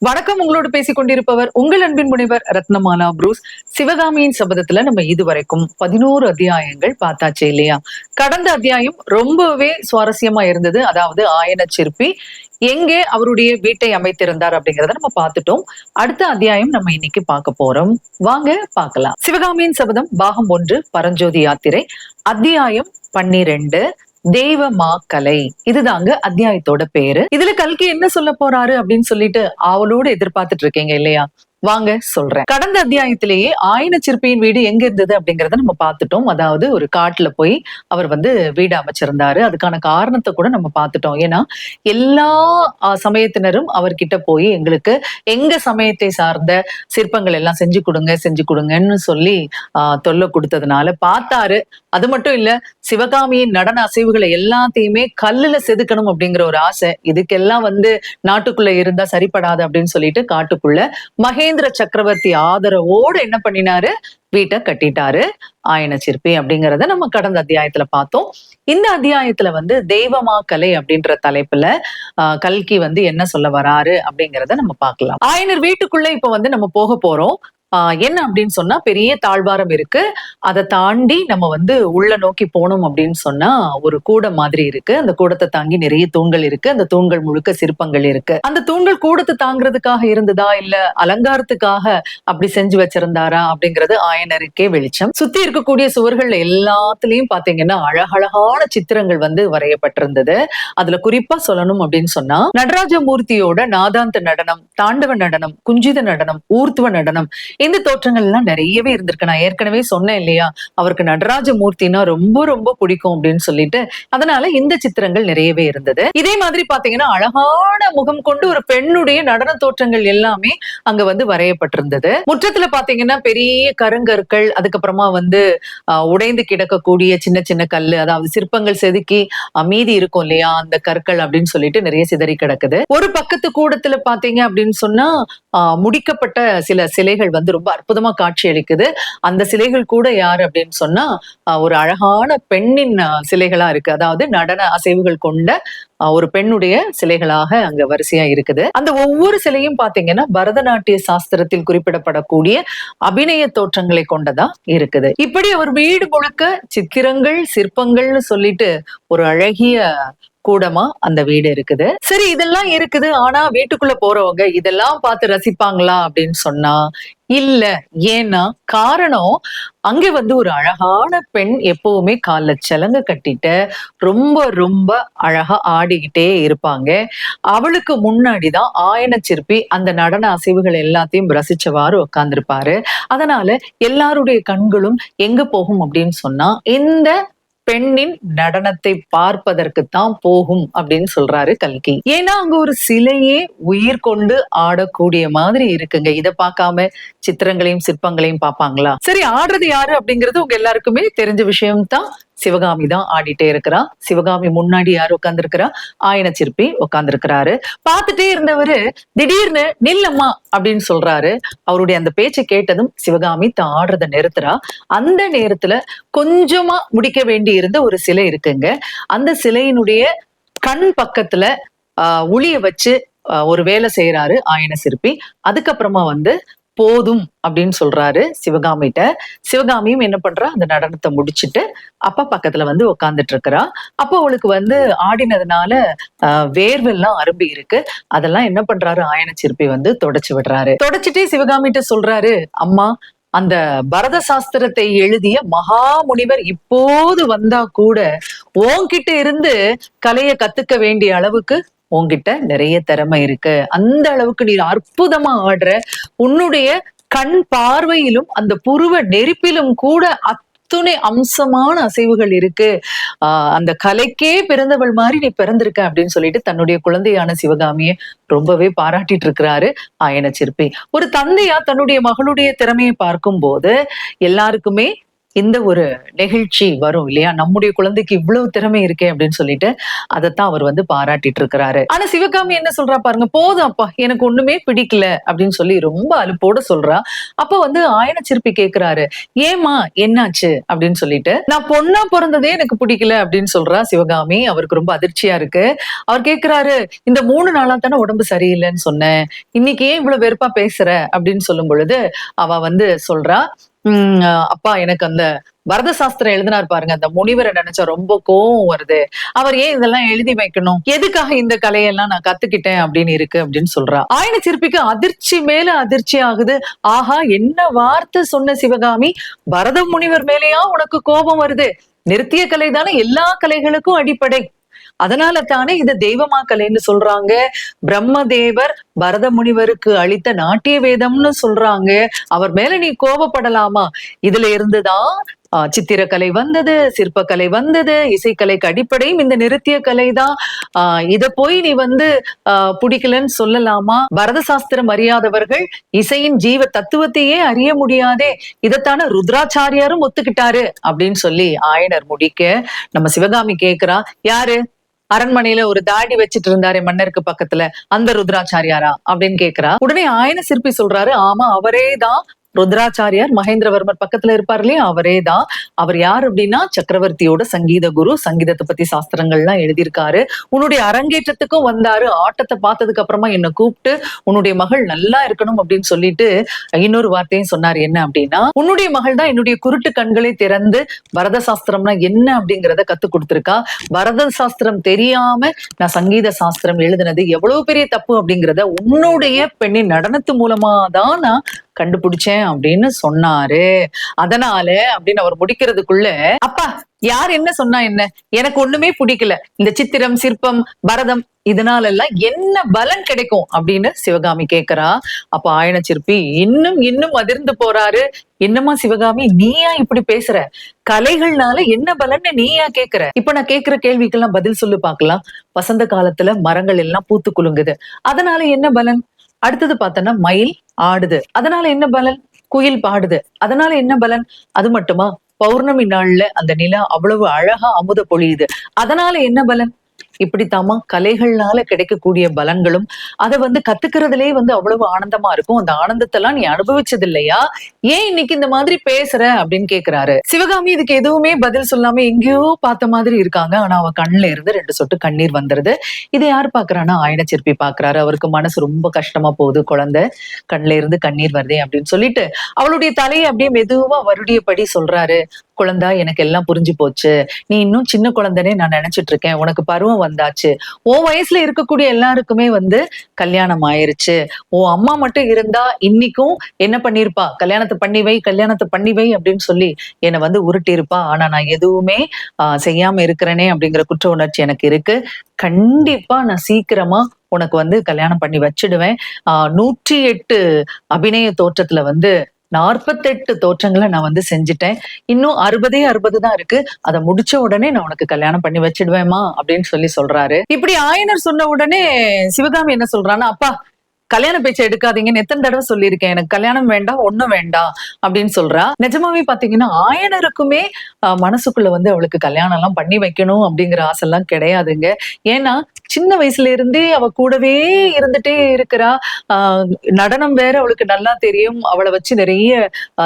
வணக்கம். உங்களோடு பேசிக் கொண்டிருப்பவர் உங்கள் அன்பின் முனைவர் ரத்னமாலா புரூஸ். சிவகாமியின் சபதத்துல நம்ம இதுவரைக்கும் 11 அத்தியாயங்கள் பார்த்தாச்சு இல்லையா? கடந்த அத்தியாயம் ரொம்பவே சுவாரஸ்யமா இருந்தது. அதாவது ஆயன சிற்பி எங்கே அவருடைய வீட்டை அமைத்திருந்தார் அப்படிங்கறத நம்ம பார்த்துட்டோம். அடுத்த அத்தியாயம் நம்ம இன்னைக்கு பார்க்க போறோம். வாங்க பார்க்கலாம். சிவகாமியின் சபதம் பாகம் 1 பரஞ்சோதி யாத்திரை அத்தியாயம் 12 தெய்வ மாக்கலை. இதுதாங்க அத்தியாயத்தோட பேரு. இதுல கல்கி என்ன சொல்ல போறாரு அப்படின்னு சொல்லிட்டு ஆவலோடு எதிர்பார்த்துட்டு இருக்கீங்க இல்லையா? வாங்க சொல்றேன். கடந்த அத்தியாயத்திலேயே ஆயன சிற்பியின் வீடு எங்க இருந்தது அப்படிங்கறத நம்ம பார்த்துட்டோம். அதாவது ஒரு காட்டுல போய் அவர் வீடு அமைச்சிருந்தாரு. அதுக்கான காரணத்தை கூட நம்ம பார்த்துட்டோம். ஏன்னா எல்லா சமயத்தினரும் அவர்கிட்ட போய் எங்களுக்கு எங்க சமயத்தை சார்ந்த சிற்பங்கள் எல்லாம் செஞ்சு கொடுங்கன்னு சொல்லி தொல்லை கொடுத்ததுனால பார்த்தாரு. அது மட்டும் இல்ல, சிவகாமியின் நடன அசைவுகளை எல்லாத்தையுமே கல்லுல செதுக்கணும் அப்படிங்கிற ஒரு ஆசை. இதுக்கெல்லாம் நாட்டுக்குள்ள இருந்தா சரிப்படாது அப்படின்னு சொல்லிட்டு காட்டுக்குள்ள மகேந்திர சக்கரவர்த்தி ஆதரவோடு என்ன பண்ணினாரு, வீட்டை கட்டிட்டாரு ஆயன சிற்பி அப்படிங்கறத நம்ம கடந்த அத்தியாயத்துல பார்த்தோம். இந்த அத்தியாயத்துல தெய்வமா கலை அப்படின்ற தலைப்புல கல்கி என்ன சொல்ல வராரு அப்படிங்கறத நம்ம பார்க்கலாம். ஆயனர் வீட்டுக்குள்ள இப்ப நம்ம போக போறோம். என்ன அப்படின்னு சொன்னா, பெரிய தாழ்வாரம் இருக்கு. அதை தாண்டி நம்ம உள்ள நோக்கி போனோம் அப்படின்னு சொன்னா ஒரு கூடம் மாதிரி இருக்கு. அந்த கூடத்தை தாங்கி நிறைய தூண்கள் இருக்கு. அந்த தூண்கள் முழுக்க சிற்பங்கள் இருக்கு. அந்த தூண்கள் கூடத்தை தாங்கிறதுக்காக இருந்ததா இல்ல அலங்காரத்துக்காக அப்படி செஞ்சு வச்சிருந்தாரா அப்படிங்கிறது ஆயனருக்கே வெளிச்சம். சுத்தி இருக்கக்கூடிய சுவர்கள் எல்லாத்துலயும் பாத்தீங்கன்னா அழகழகான சித்திரங்கள் வரையப்பட்டிருந்தது. அதுல குறிப்பா சொல்லணும் அப்படின்னு சொன்னா, நடராஜமூர்த்தியோட நாதாந்த நடனம், தாண்டவ நடனம், குஞ்சித நடனம், ஊர்த்துவ நடனம், இந்த தோற்றங்கள் எல்லாம் நிறையவே இருந்திருக்கு. நான் ஏற்கனவே சொன்னேன் இல்லையா, அவருக்கு நடராஜ மூர்த்தினா ரொம்ப ரொம்ப பிடிக்கும் அப்படின்னு சொல்லிட்டு. அதனால இந்த சித்திரங்கள் நிறையவே இருந்தது. இதே மாதிரி பாத்தீங்கன்னா அழகான முகம் கொண்டு ஒரு பெண்ணுடைய நடன தோற்றங்கள் எல்லாமே அங்க வரையப்பட்டிருந்தது. முற்றத்துல பாத்தீங்கன்னா பெரிய கருங்கற்கள், அதுக்கப்புறமா உடைந்து கிடக்கக்கூடிய சின்ன சின்ன கல்லு, அதாவது சிற்பங்கள் செதுக்கி மீதி இருக்கும் இல்லையா அந்த கற்கள் அப்படின்னு சொல்லிட்டு நிறைய சிதறி கிடக்குது. ஒரு பக்கத்து கூடத்துல பாத்தீங்க அப்படின்னு சொன்னா முடிக்கப்பட்ட சில சிலைகள் ரொம்ப அற்புதமா காட்சி அளிக்குது. அந்த சிலைகள் கூட யாரு அப்படின்னு சொன்னா ஒரு அழகான பெண்ணின் சிலைகளா இருக்கு. அதாவது நடன அசைவுகள் கொண்ட ஒரு பெண்ணுடைய சிலைகளாக அங்க வரிசையா இருக்குது. அந்த ஒவ்வொரு சிலையும் பாத்தீங்கன்னா பரதநாட்டிய சாஸ்திரத்தில் குறிப்பிடப்படக்கூடிய அபிநய தோற்றங்களை கொண்டதா இருக்குது. இப்படி அவர் வீடு முழுக்க சித்திரங்கள், சிற்பங்கள்னு சொல்லிட்டு ஒரு அழகிய கூடமா அந்த வீடு இருக்குது. சரி, இதெல்லாம் இருக்குது. ஆனா வீட்டுக்குள்ள போறவங்க இதெல்லாம் பார்த்து ரசிப்பாங்களா அப்படின்னு சொன்னா இல்ல. ஏன்னா காரணம், அங்க ஒரு அழகான பெண் எப்பவுமே கால்ல சலங்க கட்டிட்டு ரொம்ப ரொம்ப அழகா ஆடிக்கிட்டே இருப்பாங்க. அவளுக்கு முன்னாடிதான் ஆயன சிற்பி அந்த நடன அசைவுகள் எல்லாத்தையும் ரசிச்சவாறு உட்கார்ந்துருப்பாரு. அதனால எல்லாருடைய கண்களும் எங்க போகும் அப்படின்னு சொன்னா இந்த பெண்ணின் நடனத்தை பார்ப்பதற்குத்தான் போகும் அப்படின்னு சொல்றாரு கல்கி. ஏன்னா அங்க ஒரு சிலையே உயிர் கொண்டு ஆடக்கூடிய மாதிரி இருக்குங்க. இதை பார்க்காம சித்திரங்களையும் சிற்பங்களையும் பார்ப்பாங்களா? சரி, ஆடுறது யாரு அப்படிங்கிறது உங்க எல்லாருக்குமே தெரிஞ்ச விஷயம்தான். சிவகாமி தான் ஆடிட்டே இருக்கிறா. சிவகாமி முன்னாடி யாரு உட்கார்ந்து இருக்கிறா? ஆயன சிற்பி உட்கார்ந்து இருக்கிறாரு. பார்த்துட்டே இருந்தவரு திடீர்னு நில்லம்மா அப்படின்னு சொல்றாரு. அவருடைய அந்த பேச்சை கேட்டதும் சிவகாமி தான் ஆடுறத நிறுத்துறா. அந்த நேரத்துல கொஞ்சமா முடிக்க வேண்டி இருந்த ஒரு சிலை இருக்குங்க. அந்த சிலையினுடைய கண் பக்கத்துல உளிய வச்சு ஒரு வேலை செய்யறாரு ஆயன சிற்பி. அதுக்கப்புறமா போதும் அப்படின்னு சொல்றாரு சிவகாமிட்ட. சிவகாமியும் என்ன பண்றா, அந்த நடனத்தை முடிச்சுட்டு அப்பா பக்கத்துல உட்கார்ந்துட்டு இருக்கிறா. அப்ப அவளுக்கு ஆடினதுனால வேர்வெல்லாம் அரும்பி இருக்கு. அதெல்லாம் என்ன பண்றாரு ஆயன சிற்பி தொடச்சு விடுறாரு. தொடச்சிட்டே சிவகாமிட்ட சொல்றாரு, அம்மா, அந்த பரத சாஸ்திரத்தை எழுதிய மகாமுனிவர் இப்போது வந்தா கூட உன்கிட்ட இருந்து கலைய கத்துக்க வேண்டிய அளவுக்கு உன்கிட்ட நிறைய திறமை இருக்கு. அந்த அளவுக்கு நீ அற்புதமா ஆடுற. உன்னுடைய கண் பார்வையிலும் அந்த புருவ நெருப்பிலும் கூட அத்துணை அம்சமான அசைவுகள் இருக்கு. அந்த கலைக்கே பிறந்தவள் மாதிரி நீ பிறந்திருக்க அப்படின்னு சொல்லிட்டு தன்னுடைய குழந்தையான சிவகாமியை ரொம்பவே பாராட்டிட்டு இருக்கிறாரு ஆயன சிற்பி. ஒரு தந்தையா தன்னுடைய மகளுடைய திறமையை பார்க்கும் போது எல்லாருக்குமே இந்த ஒரு நெகிழ்ச்சி வரும் இல்லையா? நம்முடைய குழந்தைக்கு இவ்வளவு திறமை இருக்கே அப்படின்னு சொல்லிட்டு, அதத்தான் அவர் வந்து பாராட்டிட்டு இருக்கிறாரு. ஆனா சிவகாமி என்ன சொல்றா பாருங்க, "போதும் அப்பா, எனக்கு ஒண்ணுமே பிடிக்கல" அப்படின்னு சொல்லி ரொம்ப அலுப்போட சொல்றா. அப்ப வந்து ஆயனச்சிற்பி கேட்கிறாரு, "ஏம்மா என்னாச்சு?" அப்படின்னு சொல்லிட்டு. "நான் பொண்ணா பொறந்ததே எனக்கு பிடிக்கல" அப்படின்னு சொல்றா சிவகாமி. அவருக்கு ரொம்ப அதிர்ச்சியா இருக்கு. அவர் கேட்கிறாரு, "இந்த 3 நாளா தானே உடம்பு சரியில்லன்னு சொன்னேன். இன்னைக்கு ஏன் இவ்வளவு வெறுப்பா பேசுற?" அப்படின்னு சொல்லும் பொழுது, அவ வந்து சொல்றா, அப்பா எனக்கு அந்த பரத சாஸ்திரம் எழுதினார் பாருங்க, அந்த முனிவரை நினைச்சா ரொம்ப கோவம் வருது. அவர் ஏன் இதெல்லாம் எழுதி வைக்கணும்? எதுக்காக இந்த கலையெல்லாம் நான் கத்துக்கிட்டேன் அப்படின்னு இருக்கு அப்படின்னு சொல்றா. ஆயனச்சிற்பிக்கு அதிர்ச்சி மேல அதிர்ச்சி ஆகுது. ஆஹா, என்ன வார்த்தை சொன்ன சிவகாமி! பரத முனிவர் மேலயா உனக்கு கோபம் வருது? நிருத்திய கலை தானே எல்லா கலைகளுக்கும் அடிப்படை. அதனால தானே இத தெய்வமாக்கலைன்னு சொல்றாங்க. பிரம்மதேவர் பரத முனிவருக்கு அளித்த நாட்டிய வேதம்னு சொல்றாங்க. அவர் மேல நீ கோபப்படலாமா? இதுல இருந்துதான் சித்திரக்கலை வந்தது, சிற்பக்கலை வந்தது, இசைக்கலைக்கு அடிப்படையும் இந்த நிருத்திய கலை தான். இத போய் நீ வந்து பிடிக்கலன்னு சொல்லலாமா? பரத சாஸ்திரம் அறியாதவர்கள் இசையின் ஜீவ தத்துவத்தையே அறிய முடியாதே. இதத்தான ருத்ராச்சாரியாரும் ஒத்துக்கிட்டாரு அப்படின்னு சொல்லி ஆயனர் முடிக்க, நம்ம சிவகாமி கேக்குறா, யாரு? அரண்மனையில ஒரு தாடி வச்சிட்டு இருந்தாரே மன்னருக்கு பக்கத்துல, அந்த ருத்ராச்சாரியாரா அப்படின்னு கேக்குறா. உடனே ஆயன சிற்பி சொல்றாரு, ஆமா அவரேதான் ருத்ராச்சாரியார், மகேந்திரவர்மர் பக்கத்துல இருப்பார் இல்லையா, அவரேதான். அவர் யார் அப்படின்னா சக்கரவர்த்தியோட சங்கீத குரு. சங்கீதத்தை பத்தி சாஸ்திரங்கள்லாம் எழுதியிருக்காரு. உன்னுடைய அரங்கேற்றத்துக்கும் வந்தாரு. ஆட்டத்தை பார்த்ததுக்கு அப்புறமா என்ன கூப்பிட்டு உன்னுடைய மகள் நல்லா இருக்கணும் அப்படின்னு சொல்லிட்டு இன்னொரு வார்த்தையும் சொன்னாரு. என்ன அப்படின்னா, உன்னுடைய மகள் தான் என்னுடைய குருட்டு கண்களை திறந்து பரத சாஸ்திரம்னா என்ன அப்படிங்கறத கத்து கொடுத்திருக்கா. பரத சாஸ்திரம் தெரியாம நான் சங்கீத சாஸ்திரம் எழுதினது எவ்வளவு பெரிய தப்பு அப்படிங்கறத உன்னுடைய பெண்ணின் நடனத்து மூலமா தான் நான் கண்டுபிடிச்சேன் அப்படின்னு சொன்னாரு. அதனால அப்படின்னு அவர் முடிக்கிறதுக்குள்ள, அப்பா யார் என்ன சொன்னா என்ன, எனக்கு ஒண்ணுமே பிடிக்கல. இந்த சித்திரம், சிற்பம், பரதம் இதனால எல்லாம் என்ன பலன் கிடைக்கும் அப்படின்னு சிவகாமி கேக்குறா. அப்ப ஆயனச்சிற்பி இன்னும் இன்னும் அதிர்ந்து போறாரு. என்னம்மா சிவகாமி, நீயா இப்படி பேசுற? கலைகள்னால என்ன பலன்னு நீயா கேக்குற? இப்ப நான் கேக்குற கேள்விக்கெல்லாம் பதில் சொல்லு பாக்கலாம். வசந்த காலத்துல மரங்கள் எல்லாம் பூத்து குலுங்குது, அதனால என்ன பலன்? அடுத்தது பார்த்தோன்னா மயில் ஆடுது, அதனால என்ன பலன்? குயில் பாடுது, அதனால என்ன பலன்? அது மட்டுமா, பௌர்ணமி நாள்ல அந்த நிலா அவ்வளவு அழகா அமுத பொழியுது, அதனால என்ன பலன்? இப்படித்தாமா கலைகள்னால கிடைக்கக்கூடிய பலன்களும் அதை வந்து கத்துக்கிறதுலயே வந்து அவ்வளவு ஆனந்தமா இருக்கும். அந்த ஆனந்தத்தெல்லாம் நீ அனுபவிச்சது இல்லையா? ஏன் இன்னைக்கு இந்த மாதிரி பேசுற அப்படின்னு கேக்குறாரு. சிவகாமி இதுக்கு எதுவுமே பதில் சொல்லாம எங்கேயோ பார்த்த மாதிரி இருக்காங்க. ஆனா அவ கண்ணுல இருந்து 2 சொட்டு கண்ணீர் வந்துருது. இதை யார் பாக்குறான்னா ஆயனச்சிற்பி பாக்குறாரு. அவருக்கு மனசு ரொம்ப கஷ்டமா போகுது. குழந்தை கண்ணுல இருந்து கண்ணீர் வருதே அப்படின்னு சொல்லிட்டு அவளுடைய தலையை அப்படியே மெதுவா வருடியபடி சொல்றாரு. குழந்தா, எனக்கு எல்லாம் புரிஞ்சு போச்சு. நீ இன்னும் சின்ன குழந்தைனே நான் நினைச்சிட்டு இருக்கேன். உனக்கு பருவம் வந்தாச்சு. உன் வயசுல இருக்கக்கூடிய எல்லாருக்குமே வந்து கல்யாணம் ஆயிருச்சு. உன் அம்மா மட்டும் இருந்தா இன்னைக்கும் என்ன பண்ணிருப்பா? கல்யாணத்தை பண்ணி வை, கல்யாணத்தை பண்ணி வை அப்படின்னு சொல்லி என்னை வந்து உருட்டி இருப்பா. ஆனா நான் எதுவுமே செய்யாம இருக்கிறேனே அப்படிங்கிற குற்ற உணர்ச்சி எனக்கு இருக்கு. கண்டிப்பா நான் சீக்கிரமா உனக்கு வந்து கல்யாணம் பண்ணி வச்சிடுவேன். 108 அபிநய தோற்றத்துல வந்து 48 தோற்றங்களை நான் வந்து செஞ்சுட்டேன். இன்னும் 60 தான் இருக்கு. அதை முடிச்ச உடனே நான் உனக்கு கல்யாணம் பண்ணி வச்சிடுவேமா அப்படின்னு சொல்லி சொல்றாரு. இப்படி ஆயனர் சொன்ன உடனே சிவகாமி என்ன சொல்றான்னா, அப்பா கல்யாண பேச்சை எடுக்காதீங்கன்னு எத்தனை தடவை சொல்லியிருக்கேன். எனக்கு கல்யாணம் வேண்டாம், ஒண்ணும் வேண்டாம் அப்படின்னு சொல்றா. நிஜமாவே பாத்தீங்கன்னா ஆயனருக்குமே மனசுக்குள்ள வந்து அவளுக்கு கல்யாணம் எல்லாம் பண்ணி வைக்கணும் அப்படிங்கிற ஆசை எல்லாம் கிடையாதுங்க. ஏன்னா சின்ன வயசுல இருந்தே அவ கூடவே இருந்துட்டே இருக்கிறா. நடனம் வேற அவளுக்கு நல்லா தெரியும். அவளை வச்சு நிறைய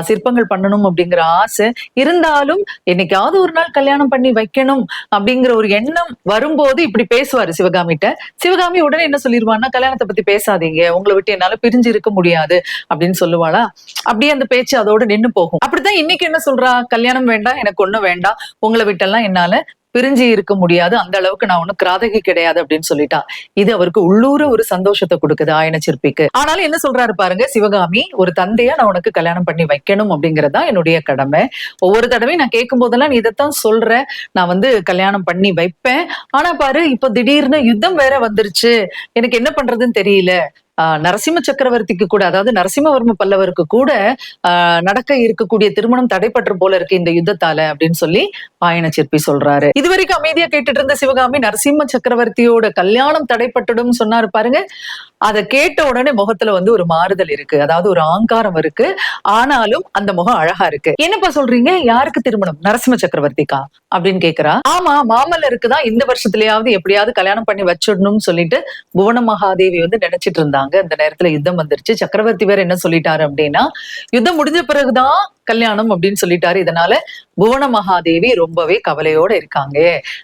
சிற்பங்கள் பண்ணணும் அப்படிங்கிற ஆசை இருந்தாலும் என்னைக்காவது ஒரு நாள் கல்யாணம் பண்ணி வைக்கணும் அப்படிங்கிற ஒரு எண்ணம் வரும்போது இப்படி பேசுவாரு சிவகாமிட்ட. சிவகாமி உடனே என்ன சொல்லிருவான்னா, கல்யாணத்தை பத்தி பேசாதீங்க, உங்களை விட்டு என்னால பிரிஞ்சு இருக்க முடியாது அப்படின்னு சொல்லுவாளா. அப்படியே அந்த பேச்சு அதோட நின்னு போகும். அப்படித்தான் இன்னைக்கு என்ன சொல்றா, கல்யாணம் வேண்டாம், எனக்கு ஒண்ணும் வேண்டாம், உங்களை விட்டெல்லாம் என்னால பிரிஞ்சு இருக்க முடியாது, அந்த அளவுக்கு நான் ஒண்ணும் கிராதகி கிடையாது அப்படின்னு சொல்லிட்டா. இது அவருக்கு உள்ளூர ஒரு சந்தோஷத்தை கொடுக்குது ஆயனச்சிற்பிக்கு. ஆனாலும் என்ன சொல்றாரு பாருங்க சிவகாமி, ஒரு தந்தையா நான் உனக்கு கல்யாணம் பண்ணி வைக்கணும் அப்படிங்கறதா என்னுடைய கடமை. ஒவ்வொரு தடவையும் நான் கேட்கும் போதெல்லாம் நீ இதைத்தான் சொல்ற, நான் வந்து கல்யாணம் பண்ணி வைப்பேன். ஆனா பாரு இப்ப திடீர்னு யுத்தம் வேற வந்துருச்சு, எனக்கு என்ன பண்றதுன்னு தெரியல. நரசிம்ம சக்கரவர்த்திக்கு கூட, அதாவது நரசிம்மவர்ம பல்லவருக்கு கூட நடக்க இருக்கக்கூடிய திருமணம் தடைப்பட்டு போல இருக்கு இந்த யுத்தத்தால அப்படின்னு சொல்லி ஆயன சிற்பி சொல்றாரு. இதுவரைக்கும் அமைதியா கேட்டுட்டு இருந்த சிவகாமி நரசிம்ம சக்கரவர்த்தியோட கல்யாணம் தடைப்பட்டுடும் சொன்னாரு பாருங்க. அதை கேட்ட உடனே முகத்துல ஒரு மாறுதல் இருக்கு, அதாவது ஒரு ஆங்காரம் இருக்கு. ஆனாலும் அந்த முகம் அழகா இருக்கு. என்னப்பா சொல்றீங்க, யாருக்கு திருமணம், நரசிம்ம சக்கரவர்த்திக்கா அப்படின்னு கேக்குறா. ஆமா, மாமல்லருக்கு தான் இந்த வருஷத்துலயாவது எப்படியாவது கல்யாணம் பண்ணி வச்சிடணும்னு சொல்லிட்டு புவன மகாதேவி நினைச்சிட்டு இருந்தாங்க. அந்த நேரத்துல யுத்தம் வந்துருச்சு. சக்கரவர்த்தி வேற என்ன சொல்லிட்டாரு அப்படின்னா, யுத்தம் முடிஞ்ச பிறகுதான் கல்யாணம் அப்படின்னு சொல்லிட்டாரு. இதனால புவன மகாதேவி ரொம்பவே கவலையோட இருக்காங்க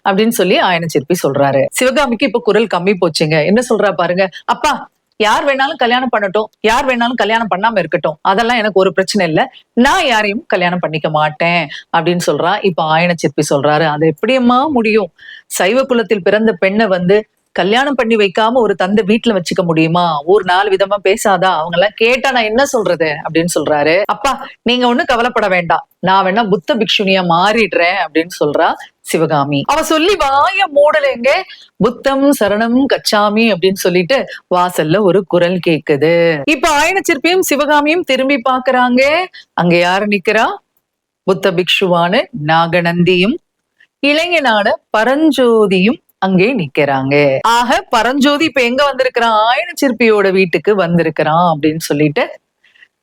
அப்படின்னு சொல்லி ஆயன சிற்பி சொல்றாரு. சிவகாமிக்கு இப்ப குரல் கம்மி போச்சுங்க. என்ன சொல்றா பாருங்க. அப்பா, யார் வேணாலும் கல்யாணம் பண்ணட்டும், யார் வேணாலும் கல்யாணம் பண்ணாம இருக்கட்டும், அதெல்லாம் எனக்கு ஒரு பிரச்சனை இல்ல, நான் யாரையும் கல்யாணம் பண்ணிக்க மாட்டேன் அப்படின்னு சொல்றா. இப்ப ஆயன சிற்பி சொல்றாரு, அது எப்படியம்மா முடியும், சைவ குலத்தில் பிறந்த பெண்ணை கல்யாணம் பண்ணி வைக்காம ஒரு தந்தை வீட்டுல வச்சுக்க முடியுமா, ஒரு 4 விதமா பேசாதா, அவங்க எல்லாம் கேட்டா நான் என்ன சொல்றது அப்படின்னு சொல்றாரு. அப்பா, நீங்க ஒண்ணும் கவலைப்பட வேண்டாம், நான் வேணா புத்த பிக்ஷுனியா மாறிடுறேன் அப்படின்னு சொல்றா சிவகாமி. அவ சொல்லி வாய மூடலைங்க. புத்தம் சரணம் கச்சாமி அப்படின்னு சொல்லிட்டு வாசல்ல ஒரு குரல் கேக்குது. இப்ப ஆயன சிற்பியும் சிவகாமியும் திரும்பி பாக்குறாங்க. அங்க யாரு நிக்கிறா, புத்த பிக்ஷுவான நாகநந்தியும் இளைஞனான பரஞ்சோதியும் அங்கே நிக்கிறாங்க. ஆக பரஞ்சோதி இப்ப எங்க வந்திருக்கிறான், ஆயன சிற்பியோட வீட்டுக்கு வந்திருக்கிறான் அப்படின்னு சொல்லிட்டு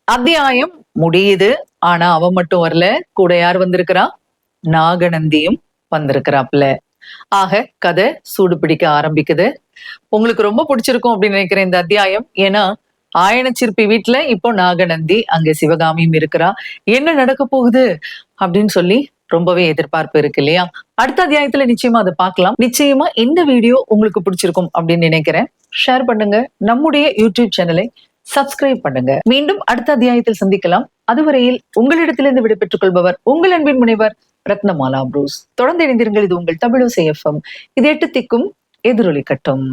அத்தியாயம் முடியுது. ஆனா அவன் மட்டும் வரல, கூட யார் வந்திருக்கிறான், நாகநந்தியும் வந்திருக்கிறாப்ல. ஆக கதை சூடு பிடிக்க ஆரம்பிக்குது. உங்களுக்கு ரொம்ப பிடிச்சிருக்கும் அப்படின்னு நினைக்கிறேன் இந்த அத்தியாயம். ஏன்னா ஆயன சிற்பி வீட்டுல இப்போ நாகநந்தி, அங்க சிவகாமியும் இருக்கிறா. என்ன நடக்க போகுது அப்படின்னு சொல்லி ரொம்பவே எதிர்பார்ப்பு இருக்கு இல்லையா? அடுத்த அத்தியாயத்துல நிச்சயமா அதை பார்க்கலாம். நிச்சயமா இந்த வீடியோ உங்களுக்கு பிடிச்சிருக்கும் அப்படின்னு நினைக்கிறேன். ஷேர் பண்ணுங்க, நம்முடைய யூடியூப் சேனலை சப்ஸ்கிரைப் பண்ணுங்க. மீண்டும் அடுத்த அத்தியாயத்தில் சந்திக்கலாம். அதுவரையில் உங்களிடத்திலிருந்து விடைபெற்றுக் கொள்பவர் உங்கள் அன்பின் முனைவர் ரத்னமாலா புரூஸ். தொடர்ந்து இணைந்திருங்கள். இது உங்கள் தமிழோசை FM. இது 8 திக்கும் எதிரொலிக்கட்டும்.